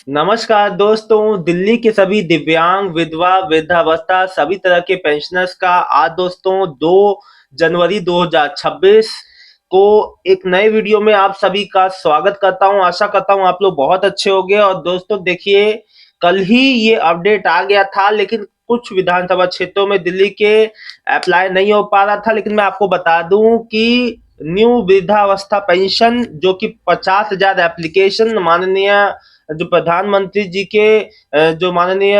नमस्कार दोस्तों, दिल्ली के सभी दिव्यांग, विधवा, वृद्धावस्था सभी तरह के पेंशनर्स का आज दोस्तों 2 जनवरी 2026 को एक नए वीडियो में आप सभी का स्वागत करता हूं। आशा करता हूं आप लोग बहुत अच्छे होंगे। और दोस्तों देखिए, कल ही ये अपडेट आ गया था, लेकिन कुछ विधानसभा क्षेत्रों में दिल्ली के अप्लाई नहीं हो पा रहा था। लेकिन मैं आपको बता दूं कि न्यू वृद्धावस्था पेंशन जो कि 50,000 एप्लीकेशन माननीय जो प्रधानमंत्री जी के जो माननीय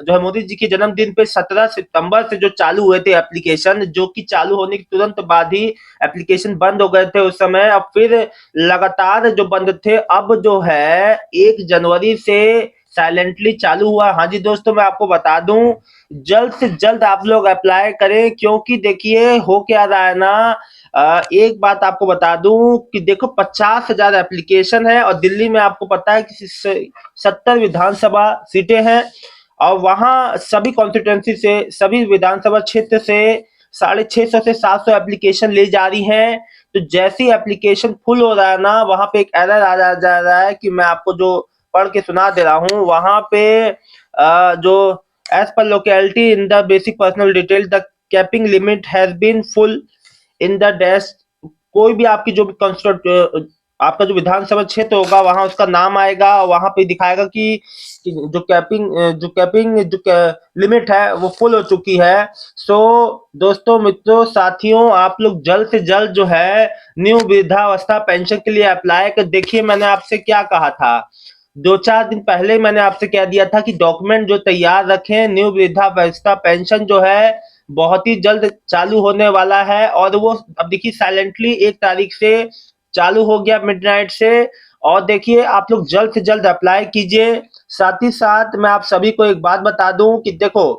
जो है मोदी जी के जन्मदिन पे 17 सितंबर से जो चालू हुए थे एप्लीकेशन, जो कि चालू होने के तुरंत बाद ही एप्लीकेशन बंद हो गए थे उस समय। अब फिर लगातार जो बंद थे, अब जो है 1 जनवरी से साइलेंटली चालू हुआ। हाँ जी दोस्तों, मैं आपको बता दूं, जल्द से जल्द आप लोग अप्लाई करें, क्योंकि देखिए हो क्या रहा है ना। एक बात आपको बता दूं कि देखो 50,000 एप्लीकेशन है, और दिल्ली में आपको पता है कि 70 विधानसभा सीटें हैं, और वहां सभी कॉन्स्टिट्यूंसी से, सभी विधानसभा क्षेत्र से 650 से 700 एप्लीकेशन ले जा रही हैं। तो जैसी एप्लीकेशन फुल हो रहा है ना, वहां पे एक एरर जा रहा है कि मैं आपको जो पढ़ के सुना दे रहा हूं वहां पे। जो as per locality in the basic personal detail the capping limit has been full in the dash. कोई भी आपकी जो भी आपका जो विधानसभा क्षेत्र होगा वहां उसका नाम आएगा, वहां पे दिखाएगा कि जो लिमिट है वो फुल हो चुकी है। सो दोस्तों, मित्रों, साथियों, आप लोग जल्द से जल्द जो है न्यू वृद्धावस्था पेंशन के लिए अप्लाई कर। देखिए मैंने आपसे क्या कहा था, 2-4 दिन पहले मैंने आपसे कह दिया था कि डॉक्यूमेंट जो तैयार रखें। न्यू वृद्धावस्था पेंशन जो है बहुत ही जल्द चालू होने वाला है, और वो अब देखिए साइलेंटली 1 तारीख से चालू हो गया मिडनाइट से। और देखिए आप लोग जल्द से जल्द अप्लाई कीजिए। साथ ही साथ मैं आप सभी को एक बात बता दूं कि देखो,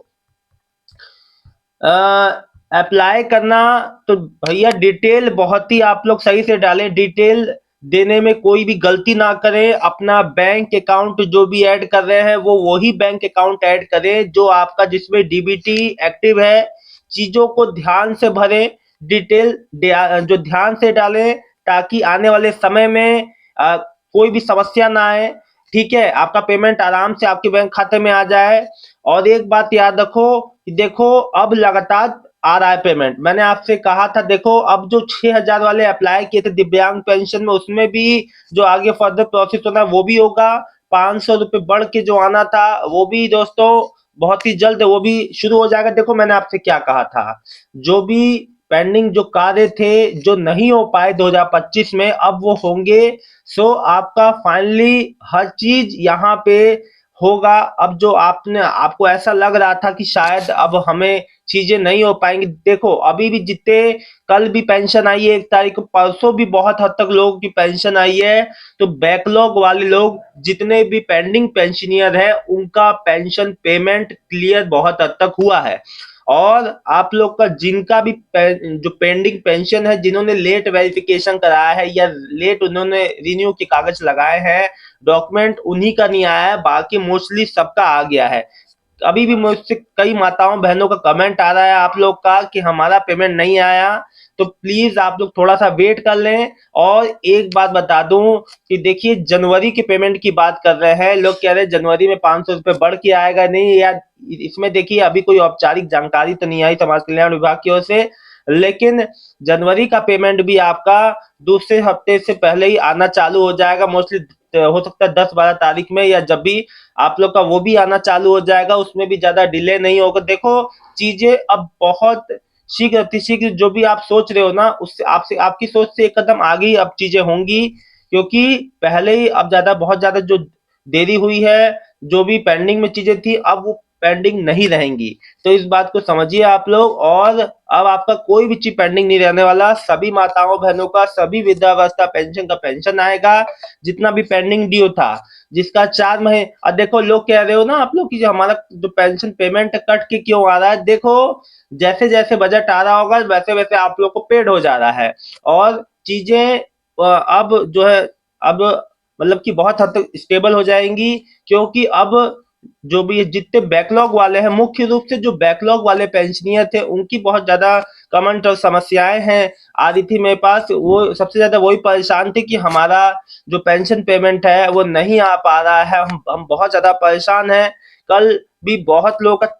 अप्लाई करना तो भैया डिटेल बहुत ही आप लोग सही से डालें। डिटेल देने में कोई भी गलती ना करें। अपना बैंक अकाउंट जो भी ऐड कर रहे हैं वो वही बैंक अकाउंट ऐड करें जो आपका, जिसमें डीबीटी एक्टिव है। चीजों को ध्यान से भरें, डिटेल जो ध्यान से डालें, ताकि आने वाले समय में कोई भी समस्या ना आए। ठीक है, आपका पेमेंट आराम से आपके बैंक खाते में आ जाए। और एक बात याद रखो कि देखो, अब लगातार आ रहा है पेमेंट। मैंने आपसे कहा था, देखो अब जो 6,000 वाले अप्लाई किए थे दिव्यांग पेंशन में, उसमें भी जो आगे फर्दर प्रोसेस होना है वो भी होगा। 500 रुपए बढ़ के जो आना था वो भी दोस्तों बहुत ही जल्द वो भी शुरू हो जाएगा। देखो मैंने आपसे क्या कहा था, जो भी पेंडिंग जो कार्य थे जो नहीं हो पाए 2025 में, अब वो होंगे। सो आपका फाइनली हर चीज यहाँ पे होगा। अब जो आपने, आपको ऐसा लग रहा था कि शायद अब हमें चीजें नहीं हो पाएंगी, देखो अभी भी जितने, कल भी पेंशन आई है 1 तारीख को, परसों भी बहुत हद तक लोगों की पेंशन आई है। तो बैकलॉग वाले लोग, जितने भी पेंडिंग पेंशनियर है, उनका पेंशन पेमेंट क्लियर बहुत हद तक हुआ है। और आप लोग का जिनका भी जो पेंडिंग पेंशन है, जिन्होंने लेट वेरिफिकेशन कराया है या लेट उन्होंने रिन्यू के कागज लगाए हैं, डॉक्यूमेंट उन्हीं का नहीं आया है, बाकी मोस्टली सबका आ गया है। अभी भी मुझसे कई माताओं बहनों का कमेंट आ रहा है आप लोग का कि हमारा पेमेंट नहीं आया। तो प्लीज आप लोग थोड़ा सा वेट कर लें। और एक बात बता दूं कि देखिए, जनवरी के पेमेंट की बात कर रहे हैं लोग, कह रहे हैं जनवरी में 500 रुपए बढ़ के आएगा। नहीं यार, इसमें देखिए अभी कोई औपचारिक जानकारी तो नहीं आई समाज कल्याण विभाग की ओर से, लेकिन जनवरी का पेमेंट भी आपका दूसरे हफ्ते से पहले ही आना चालू हो जाएगा। मोस्टली हो सकता है 10-12 तारीख में, या जब भी आप लोग का वो भी आना चालू हो जाएगा, उसमें भी ज्यादा डिले नहीं होगा। देखो चीजें अब बहुत शीघ्र अतिशीघ्र, जो भी आप सोच रहे हो ना, उससे आपसे, आपकी सोच से एक कदम आगे ही अब चीजें होंगी। क्योंकि पहले ही अब ज्यादा, बहुत ज्यादा जो देरी हुई है, जो भी पेंडिंग में चीजें थी अब वो पेंडिंग नहीं रहेंगी। तो इस बात को समझिए आप लोग। और अब आपका कोई भी चीज पेंडिंग नहीं रहने वाला। सभी माताओं बहनों का, सभी वृद्धावस्था पेंशन का पेंशन आएगा। जितना भी पेंडिंग ड्यू था, जिसका 4 महीने, और देखो लोग कह रहे हो ना आप लोग कि जो हमारा जो पेंशन पेमेंट कट के क्यों आ रहा है, देखो जैसे जैसे बजट आ रहा होगा वैसे वैसे आप लोग को पेड हो जा रहा है। और चीजें अब जो है, अब मतलब कि बहुत हद तक स्टेबल हो जाएंगी। क्योंकि अब जो भी जितने बैकलॉग वाले हैं, मुख्य रूप से जो बैकलॉग वाले पेंशनियर थे, उनकी बहुत ज्यादा कमेंट और समस्याएं हैं आ रही थी मेरे पास, वो सबसे ज्यादा वही परेशान थे कि हमारा जो पेंशन पेमेंट है वो नहीं आ पा रहा है। हम बहुत ज्यादा परेशान हैं। कल भी बहुत लोगों का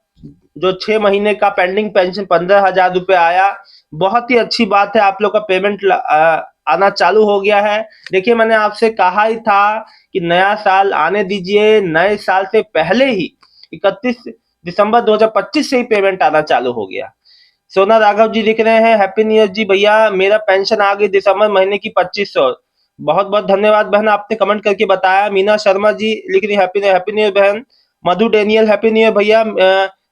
जो 6 महीने का पेंडिंग पेंशन 15,000 रुपये आया। बहुत ही अच्छी बात है, आप लोग का पेमेंट आना चालू हो गया है। देखिए, मैंने आपसे कहा ही था कि नया साल आने दीजिए, नए साल से पहले ही 31 दिसंबर 2025 से ही पेमेंट आना चालू हो गया। सोना राघव जी लिख रहे हैं, हैप्पी न्यू ईयर जी भैया, मेरा पेंशन आ गई दिसंबर महीने की 2500। बहुत बहुत धन्यवाद बहन, आपने कमेंट करके बताया। मीना शर्मा जी लिख रही हैप्पी हैप्पी न्यू ईयर बहन। मधु डेनियल हैप्पी न्यू ईयर भैया,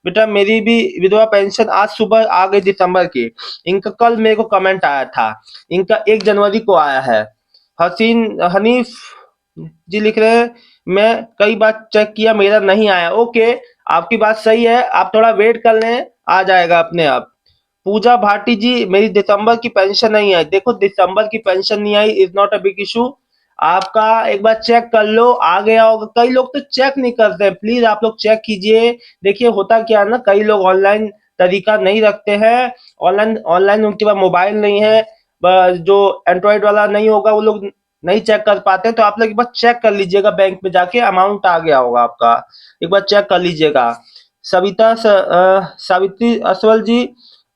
बेटा मेरी भी विधवा पेंशन आज सुबह आ गई दिसंबर की। इनका कल मेरे को कमेंट आया था, इनका 1 जनवरी को आया है। हसीन हनीफ जी लिख रहे हैं, मैं कई बार चेक किया मेरा नहीं आया। ओके, आपकी बात सही है, आप थोड़ा वेट कर लें, आ जाएगा अपने आप। पूजा भाटी जी, मेरी दिसंबर की पेंशन नहीं आई। देखो, दिसंबर की पेंशन नहीं आई is not a big issue. आपका एक बार चेक कर लो, आ गया होगा। कई लोग तो चेक नहीं करते हैं, प्लीज आप लोग चेक कीजिए। देखिए, होता क्या है ना, कई लोग ऑनलाइन तरीका नहीं रखते हैं। ऑनलाइन ऑनलाइन उनके पास मोबाइल नहीं है, जो एंड्रॉइड वाला नहीं होगा वो लोग नहीं चेक कर पाते। तो आप लोग एक बार चेक कर लीजिएगा, बैंक में जाके अमाउंट आ गया होगा आपका, एक बार चेक कर लीजिएगा। सावित्री असवल जी,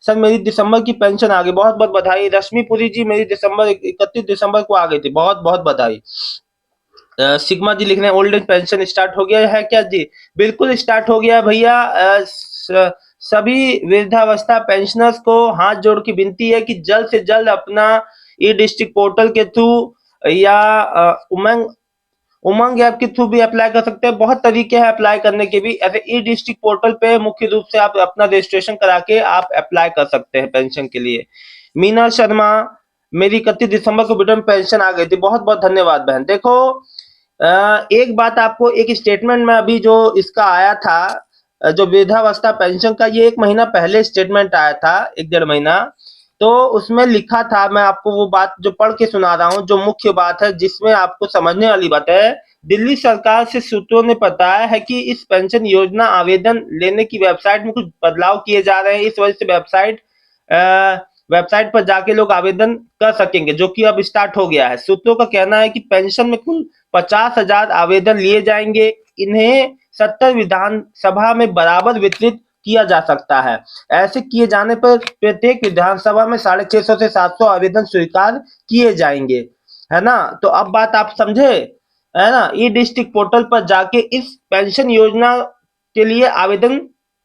सर मेरी दिसंबर की पेंशन आ गई, बहुत बहुत बधाई। रश्मि पुरी जी, मेरी दिसंबर 31 दिसंबर को आ गई थी, बहुत बहुत बधाई। सिग्मा जी लिख रहे हैं, ओल्ड एज पेंशन स्टार्ट हो गया है क्या जी? बिल्कुल स्टार्ट हो गया है भैया। सभी वृद्धावस्था पेंशनर्स को हाथ जोड़ के विनती है कि जल्द से जल्द अपना ई डिस्ट्रिक्ट पोर्टल के थ्रू या उमंग उमंग ऐप के थ्रू भी अप्लाई कर सकते हैं। बहुत तरीके हैं अप्लाई करने के भी। ऐसे ई डिस्ट्रिक्ट पोर्टल पे मुख्य रूप से आप अपना रजिस्ट्रेशन करा के आप अप्लाई कर सकते हैं पेंशन के लिए। मीना शर्मा, मेरी 31 दिसंबर को रिटर्न पेंशन आ गई थी, बहुत बहुत धन्यवाद बहन। देखो, एक बात आपको, एक स्टेटमेंट में अभी जो इसका आया था, जो वृद्धावस्था पेंशन का, ये 1 महीना पहले स्टेटमेंट आया था, 1 डेढ़ महीना। तो उसमें लिखा था, मैं आपको वो बात जो पढ़ के सुना रहा हूँ, जो मुख्य बात है जिसमें आपको समझने वाली बात है। दिल्ली सरकार से सूत्रों ने बताया है कि इस पेंशन योजना आवेदन लेने की वेबसाइट में कुछ बदलाव किए जा रहे हैं। इस वजह से वेबसाइट पर जाके लोग आवेदन कर सकेंगे, जो कि अब स्टार्ट हो गया है। सूत्रों का कहना है कि पेंशन में कुल 50,000 आवेदन लिए जाएंगे। इन्हें 70 विधानसभा में बराबर वितरित किया जा सकता है। ऐसे किए जाने पर प्रत्येक विधानसभा में 650 से 700 आवेदन स्वीकार किए जाएंगे, है ना? तो अब बात आप समझे, है ना? ई डिस्ट्रिक्ट पोर्टल पर जाके इस पेंशन योजना के लिए आवेदन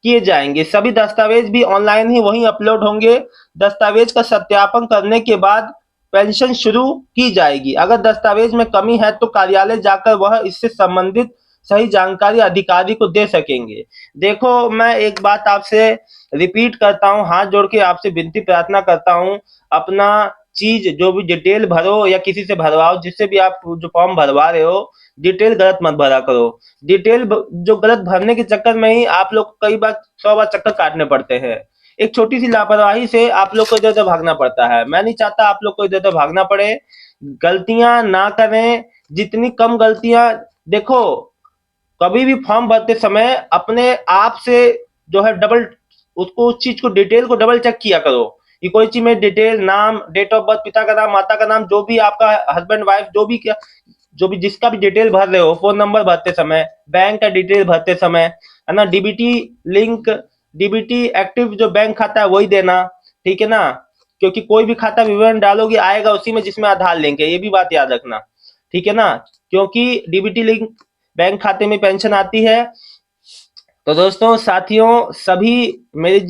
किए जाएंगे। सभी दस्तावेज भी ऑनलाइन ही वहीं अपलोड होंगे। दस्तावेज का सत्यापन करने के बाद पेंशन शुरू की जाएगी। अगर दस्तावेज में कमी है तो कार्यालय जाकर वह इससे संबंधित सही जानकारी अधिकारी को दे सकेंगे। देखो, मैं एक बात आपसे रिपीट करता हूँ, हाथ जोड़ के आपसे विनती प्रार्थना करता हूँ, अपना चीज जो भी डिटेल भरो या किसी से भरवाओ, जिससे भी आप जो फॉर्म भरवा रहे हो, डिटेल गलत मत भरा करो। जो गलत भरने के चक्कर में ही आप लोग कई बार 100 बार चक्कर काटने पड़ते हैं। एक छोटी सी लापरवाही से आप लोग को इधर उधर भागना पड़ता है। मैं नहीं चाहता आप लोग को इधर उधर भागना पड़े। गलतियां ना करें, जितनी कम गलतियां, देखो, कभी भी फॉर्म भरते समय अपने आप से जो है डबल, उसको उस चीज को डिटेल को डबल चेक किया करो कि कोई चीज में डिटेल, नाम, डेट ऑफ बर्थ, पिता का नाम, माता का नाम, जो भी आपका हस्बैंड वाइफ, जो भी जिसका भी डिटेल भर रहे हो, फोन नंबर भरते समय, बैंक का डिटेल भरते समय, है ना, डीबीटी लिंक, डीबीटी एक्टिव जो बैंक खाता है वही देना, ठीक है ना? क्योंकि कोई भी खाता विवरण डालोगे आएगा उसी में जिसमें आधार लिंक है, ये भी बात याद रखना, ठीक है ना? क्योंकि डीबीटी लिंक बैंक खाते में पेंशन आती है। तो दोस्तों, साथियों, सभी मेरे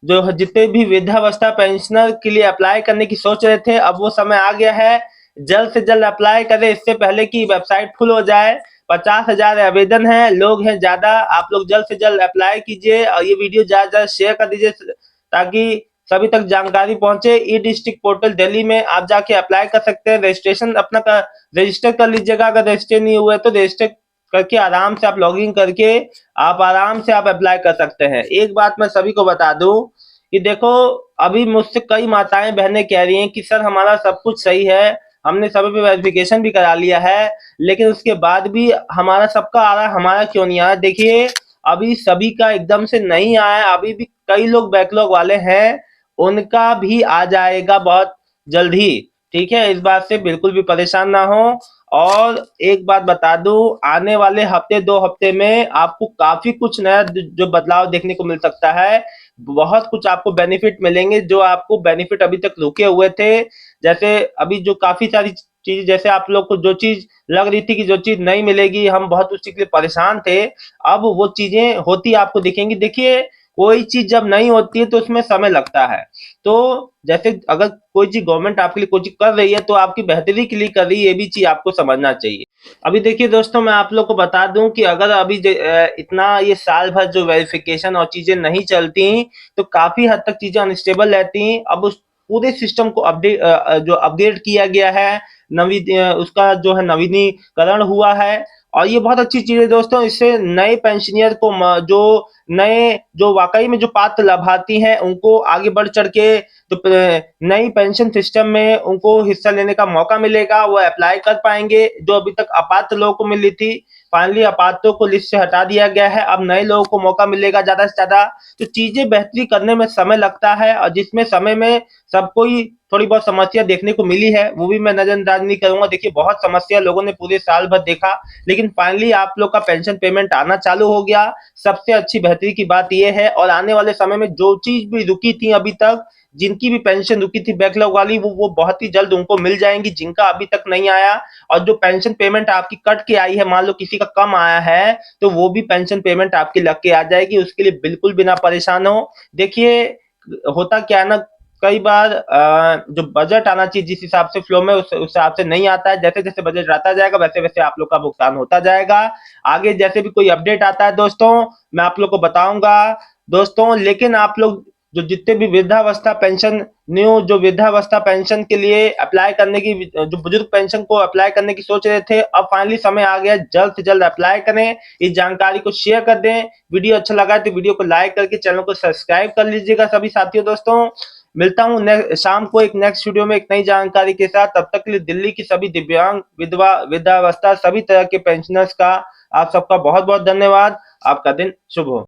जो जितने भी वृद्धावस्था पेंशनर के लिए अप्लाई करने की सोच रहे थे, अब वो समय आ गया है। जल्द से जल्द अप्लाई करें, इससे पहले कि वेबसाइट फुल हो जाए। 50,000 आवेदन है, लोग हैं ज्यादा। आप लोग जल्द से जल्द अप्लाई कीजिए और ये वीडियो ज्यादा ज्यादा शेयर कर दीजिए ताकि सभी तक जानकारी पहुंचे। ई डिस्ट्रिक्ट पोर्टल दिल्ली में आप जाके अप्लाई कर सकते हैं। रजिस्ट्रेशन अपना रजिस्टर कर लीजिएगा। अगर रजिस्टर नहीं हुआ है तो रजिस्टर करके आराम से आप लॉगिन करके आप आराम से आप अप्लाई कर सकते हैं। एक बात मैं सभी को बता दूं कि देखो, अभी मुझसे कई माताएं बहनें कह रही हैं कि सर हमारा सब कुछ सही है, हमने सभी पे वेरिफिकेशन भी करा लिया है, लेकिन उसके बाद भी हमारा सबका आ रहा है, हमारा क्यों नहीं आ रहा? देखिए, अभी सभी का एकदम से नहीं आया, अभी भी कई लोग बैकलॉग वाले हैं, उनका भी आ जाएगा बहुत जल्द ही। ठीक है, इस बात से बिल्कुल भी परेशान ना हो। और एक बात बता दूं, आने वाले हफ्ते 2 हफ्ते में आपको काफी कुछ नया जो बदलाव देखने को मिल सकता है। बहुत कुछ आपको बेनिफिट मिलेंगे, जो आपको बेनिफिट अभी तक रुके हुए थे। जैसे अभी जो काफी सारी चीज, जैसे आप लोग को जो चीज लग रही थी कि जो चीज नहीं मिलेगी, हम बहुत उस चीज के लिए परेशान थे, अब वो चीजें होती आपको दिखेंगी। देखिए, कोई चीज जब नहीं होती है तो उसमें समय लगता है। तो जैसे अगर कोई चीज गवर्नमेंट आपके लिए कोई चीज कर रही है तो आपकी बेहतरी के लिए कर रही है, ये भी चीज आपको समझना चाहिए। अभी देखिए दोस्तों, मैं आप लोग को बता दूं कि अगर अभी इतना ये साल भर जो वेरिफिकेशन और चीजें नहीं चलती, तो काफी हद तक चीजें अनस्टेबल रहती। अब उस पूरे सिस्टम को जो अपग्रेड किया गया है, उसका जो है नवीनीकरण हुआ है। और ये बहुत अच्छी चीज है दोस्तों, इससे नए पेंशनियर को जो नए जो वाकई में जो पात्र लाभार्थी हैं, उनको आगे बढ़ चढ़ के तो नई पेंशन सिस्टम में उनको हिस्सा लेने का मौका मिलेगा। वो अप्लाई कर पाएंगे, जो अभी तक अपात्र लोगों को मिली थी। फाइनली अपात्रों को लिस्ट से हटा दिया गया है, अब नए लोगों को मौका मिलेगा ज्यादा से ज्यादा। तो चीजें बेहतरी करने में समय लगता है, और जिसमें समय में सबको ही थोड़ी बहुत समस्या देखने को मिली है, वो भी मैं नजरअंदाज नहीं करूंगा। देखिए, बहुत समस्या लोगों ने पूरे साल भर देखा, लेकिन फाइनली आप लोग का पेंशन पेमेंट आना चालू हो गया। सबसे अच्छी बेहतरी की बात यह है। और आने वाले समय में जो चीज भी रुकी थी अभी तक, जिनकी भी पेंशन रुकी थी बैकलॉग वाली, वो बहुत ही जल्द उनको मिल जाएंगी, जिनका अभी तक नहीं आया। और जो पेंशन पेमेंट आपकी कट के आई है, मान लो किसी का कम आया है, तो वो भी पेंशन पेमेंट आपकी लग के आ जाएगी। उसके लिए बिल्कुल भी ना परेशान हो। देखिए, होता क्या है ना, कई बार जो बजट आना चाहिए जिस हिसाब से फ्लो में, उस हिसाब से नहीं आता है। जैसे जैसे बजट आता जाएगा, वैसे वैसे आप लोग का भुगतान होता जाएगा। आगे जैसे भी कोई अपडेट आता है दोस्तों, मैं आप लोग को बताऊंगा दोस्तों। लेकिन आप लोग जो जितने भी वृद्धावस्था पेंशन, न्यू जो वृद्धावस्था पेंशन के लिए अप्लाई करने की, जो बुजुर्ग पेंशन को अप्लाई करने की सोच रहे थे, अब फाइनली समय आ गया, जल्द से जल्द अप्लाई करें। इस जानकारी को शेयर कर दें। वीडियो अच्छा लगा है तो वीडियो को लाइक करके चैनल को सब्सक्राइब कर लीजिएगा सभी साथियों दोस्तों। मिलता हूँ शाम को एक नेक्स्ट वीडियो में एक नई जानकारी के साथ। तब तक के लिए दिल्ली की सभी दिव्यांग, विधवा, वृद्धावस्था, सभी तरह के पेंशनर्स का आप सबका बहुत बहुत धन्यवाद। आपका दिन शुभ हो।